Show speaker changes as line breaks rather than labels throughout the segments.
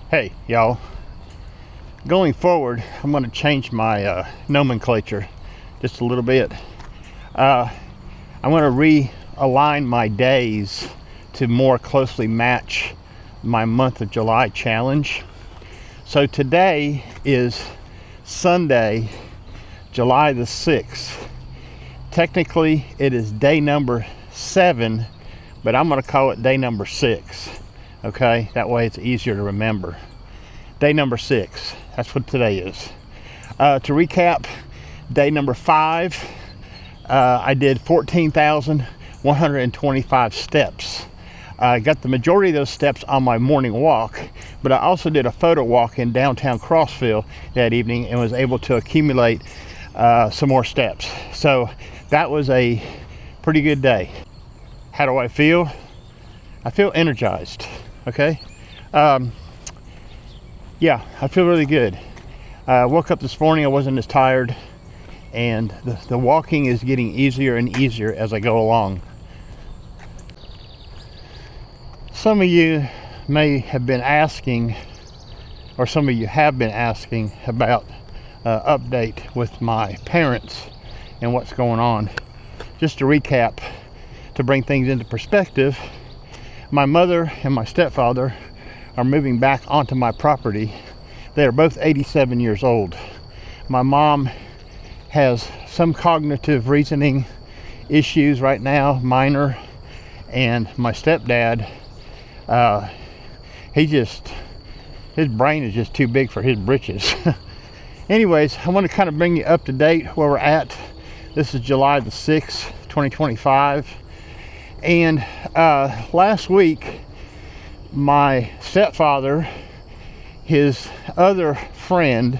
Hey y'all, going forward I'm going to change my nomenclature just a little bit. I'm going to realign my days to more closely match my month of July challenge. So today is Sunday, July the 6th. Technically it is day number 7, but I'm going to call it day number 6. Okay, that way it's easier to remember. Day number 6, that's what today is. To recap, day number 5, I did 14,125 steps. I got the majority of those steps on my morning walk, but I also did a photo walk in downtown Crossville that evening and was able to accumulate some more steps. So that was a pretty good day. How do I feel? I feel energized. Okay, yeah, I feel really good. I woke up this morning, I wasn't as tired, and the walking is getting easier and easier as I go along. Some of you may have been asking, or some of you have been asking about update with my parents and what's going on. Just to recap, to bring things into perspective, my mother and my stepfather are moving back onto my property. They are both 87 years old. My mom has some cognitive reasoning issues right now, minor, and my stepdad, his brain is just too big for his britches. Anyways, I want to kind of bring you up to date where we're at. This is July the 6th, 2025. And last week, my stepfather, his other friend,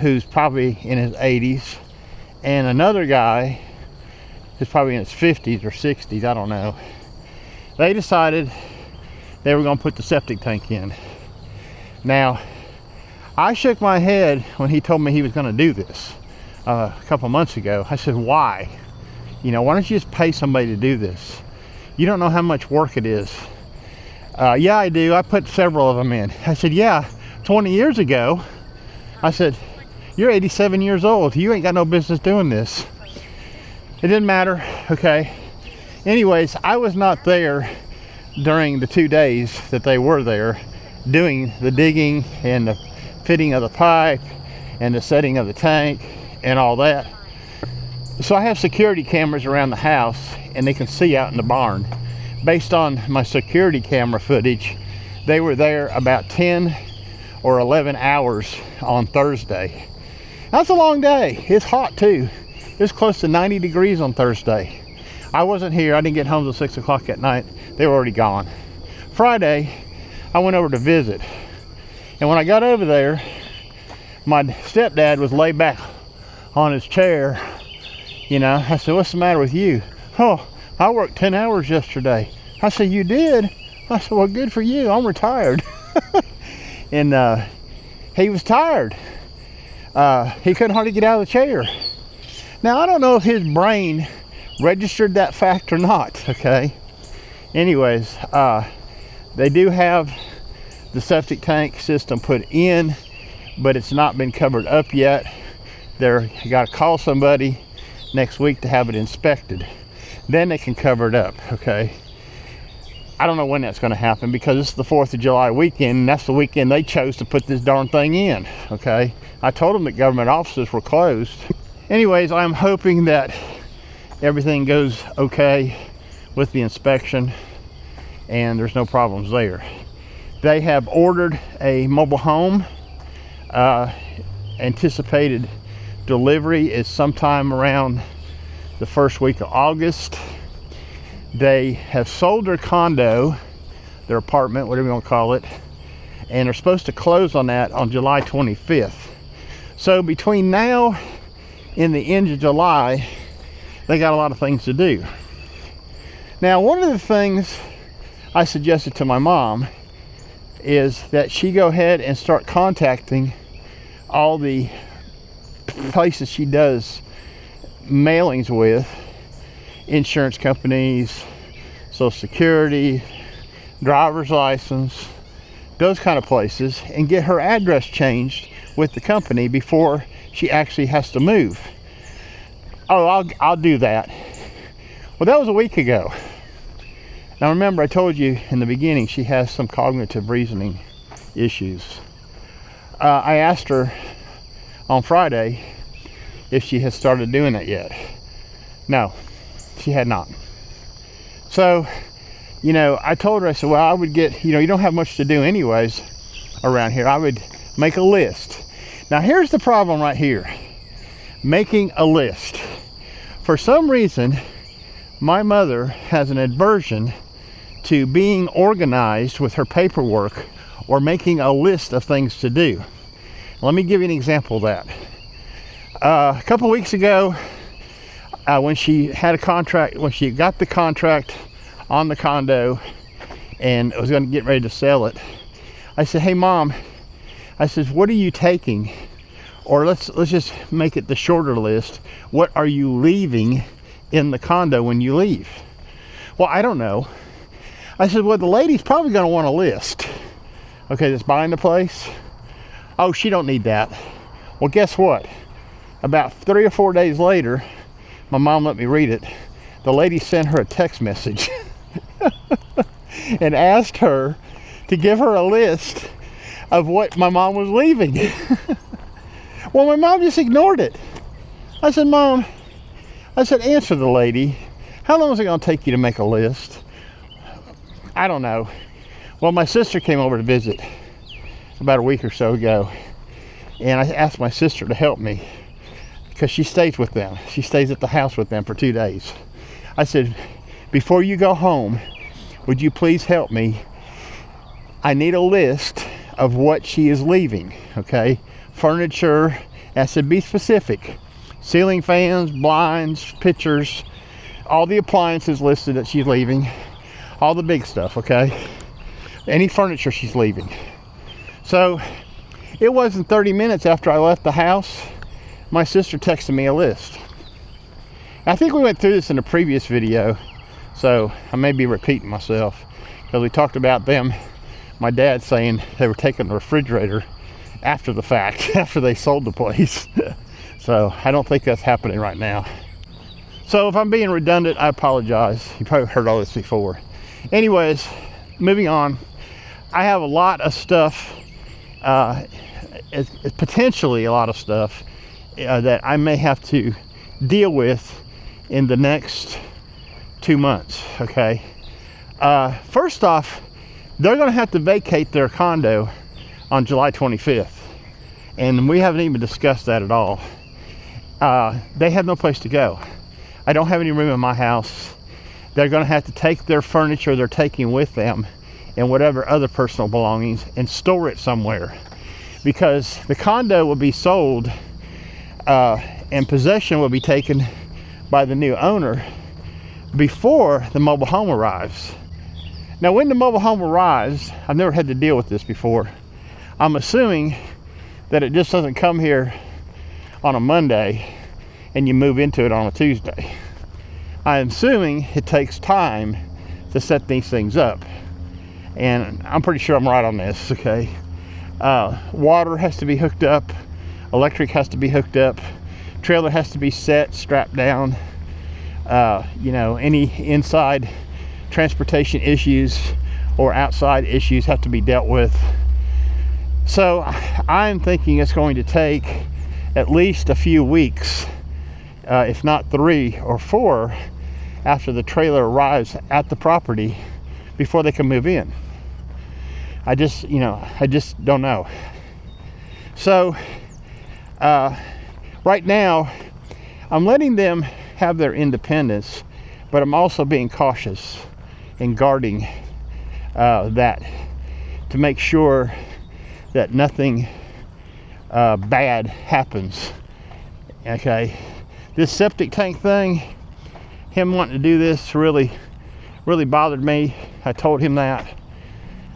who's probably in his 80s, and another guy who's probably in his 50s or 60s, I don't know, they decided they were going to put the septic tank in. Now, I shook my head when he told me he was going to do this a couple months ago. I said, why? You know, why don't you just pay somebody to do this? You don't know how much work it is. Yeah, I do. I put several of them in. I said, yeah, 20 years ago. I said, you're 87 years old. You ain't got no business doing this. It didn't matter. Okay. Anyways, I was not there during the 2 days that they were there doing the digging and the fitting of the pipe and the setting of the tank and all that. So I have security cameras around the house and they can see out in the barn. Based on my security camera footage, they were there about 10 or 11 hours on Thursday. That's a long day. It's hot too. It's close to 90 degrees on Thursday. I wasn't here. I didn't get home till 6 o'clock at night. They were already gone. Friday, I went over to visit. And when I got over there, my stepdad was laid back on his chair. You know, I said, what's the matter with you? Oh, I worked 10 hours yesterday. I said, you did? I said, well, good for you. I'm retired. And he was tired. He couldn't hardly get out of the chair. Now, I don't know if his brain registered that fact or not, okay? Anyways, they do have the septic tank system put in, but it's not been covered up yet. You got to call somebody next week to have it inspected. Then they can cover it up, okay? I don't know when that's going to happen because it's the 4th of July weekend, and that's the weekend they chose to put this darn thing in, okay? I told them that government offices were closed. Anyways, I'm hoping that everything goes okay with the inspection and there's no problems there. They have ordered a mobile home. Anticipated delivery is sometime around the first week of August. They have sold their condo, their apartment, whatever you want to call it, and they're supposed to close on that on July 25th. So between now and the end of July, they got a lot of things to do. Now, one of the things I suggested to my mom is that she go ahead and start contacting all the places she does mailings with, insurance companies, Social Security, driver's license, those kind of places, and get her address changed with the company before she actually has to move. Oh, I'll do that. Well, that was a week ago. Now remember, I told you in the beginning she has some cognitive reasoning issues. I asked her on Friday if she had started doing that yet. No, she had not. So, you know, I told her, I said, well, I would get, you know, you don't have much to do anyways around here. I would make a list. Now here's the problem right here. Making a list. For some reason, my mother has an aversion to being organized with her paperwork or making a list of things to do. Let me give you an example of that. A couple weeks ago, when she had a contract, when she got the contract on the condo and was going to get ready to sell it, I said, hey Mom, I said, what are you taking? Or let's just make it the shorter list. What are you leaving in the condo when you leave? Well, I don't know. I said, well, the lady's probably going to want a list. Okay, that's buying the place. Oh, she don't need that. Well, guess what? About 3 or 4 days later, my mom let me read it. The lady sent her a text message and asked her to give her a list of what my mom was leaving. Well, my mom just ignored it. I said, Mom, I said, answer the lady. How long is it going to take you to make a list? I don't know. Well, my sister came over to visit about a week or so ago, and I asked my sister to help me because she stays with them. She stays at the house with them for 2 days. I said, before you go home, would you please help me? I need a list of what she is leaving, okay? Furniture, I said, be specific. Ceiling fans, blinds, pictures, all the appliances listed that she's leaving, all the big stuff, okay? Any furniture she's leaving. So it wasn't 30 minutes after I left the house, my sister texted me a list. I think we went through this in a previous video, so I may be repeating myself because we talked about them, my dad saying they were taking the refrigerator after the fact, after they sold the place. So I don't think that's happening right now. So if I'm being redundant, I apologize. You probably heard all this before. Anyways, moving on. I have a lot of stuff, potentially a lot of stuff that I may have to deal with in the next 2 months, okay? First off, they're gonna have to vacate their condo on July 25th. And we haven't even discussed that at all. They have no place to go. I don't have any room in my house. They're gonna have to take their furniture they're taking with them and whatever other personal belongings and store it somewhere. Because the condo will be sold and possession will be taken by the new owner before the mobile home arrives. Now, when the mobile home arrives, I've never had to deal with this before. I'm assuming that it just doesn't come here on a Monday and you move into it on a Tuesday. I'm assuming it takes time to set these things up. And I'm pretty sure I'm right on this, okay? Water has to be hooked up. Electric has to be hooked up. Trailer has to be set, strapped down. You know, any inside transportation issues or outside issues have to be dealt with. So I'm thinking it's going to take at least a few weeks, if not 3 or 4, after the trailer arrives at the property before they can move in. I just don't know. So right now I'm letting them have their independence, but I'm also being cautious and guarding that to make sure that nothing bad happens. Okay, this septic tank thing, him wanting to do this really bothered me. I told him that.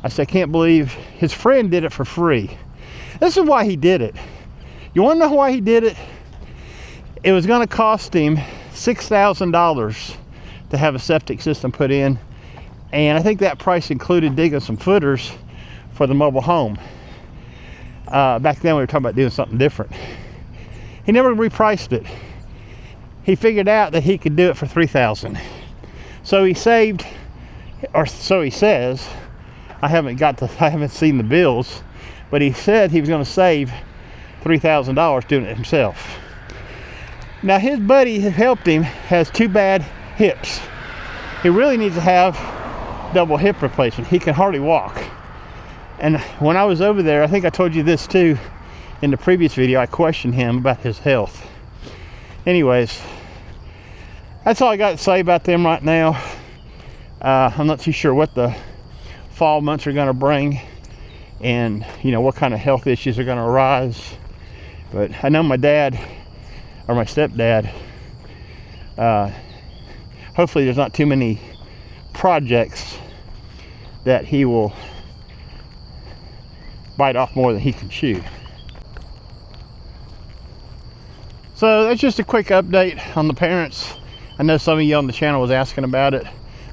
I said, I can't believe his friend did it for free. This is why he did it. You want to know why he did it? It was going to cost him $6,000 to have a septic system put in, and I think that price included digging some footers for the mobile home. Back then we were talking about doing something different. He never repriced it. He figured out that he could do it for $3,000. So he saved, or so he says. I haven't seen the bills, but he said he was going to save $3,000 doing it himself. Now his buddy who helped him has 2 bad hips. He really needs to have double hip replacement. He can hardly walk. And when I was over there, I think I told you this too in the previous video, I questioned him about his health. Anyways, that's all I got to say about them right now. I'm not too sure what the fall months are going to bring, and you know what kind of health issues are going to arise. But I know my dad, or my stepdad, hopefully there's not too many projects that he will bite off more than he can chew. So that's just a quick update on the parents. I know some of you on the channel was asking about it,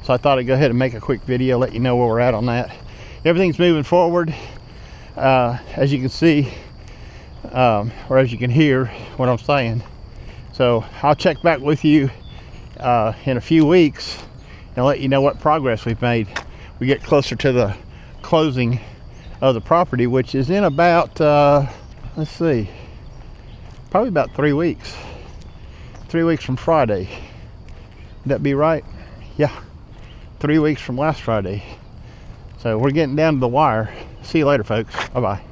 so I thought I'd go ahead and make a quick video, let you know where we're at on that. Everything's moving forward, as you can see, or as you can hear what I'm saying. So I'll check back with you in a few weeks and let you know what progress we've made. We get closer to the closing of the property, which is in about, let's see, probably about 3 weeks. 3 weeks from Friday. Would that be right? Yeah, 3 weeks from last Friday. So we're getting down to the wire. See you later, folks. Bye-bye.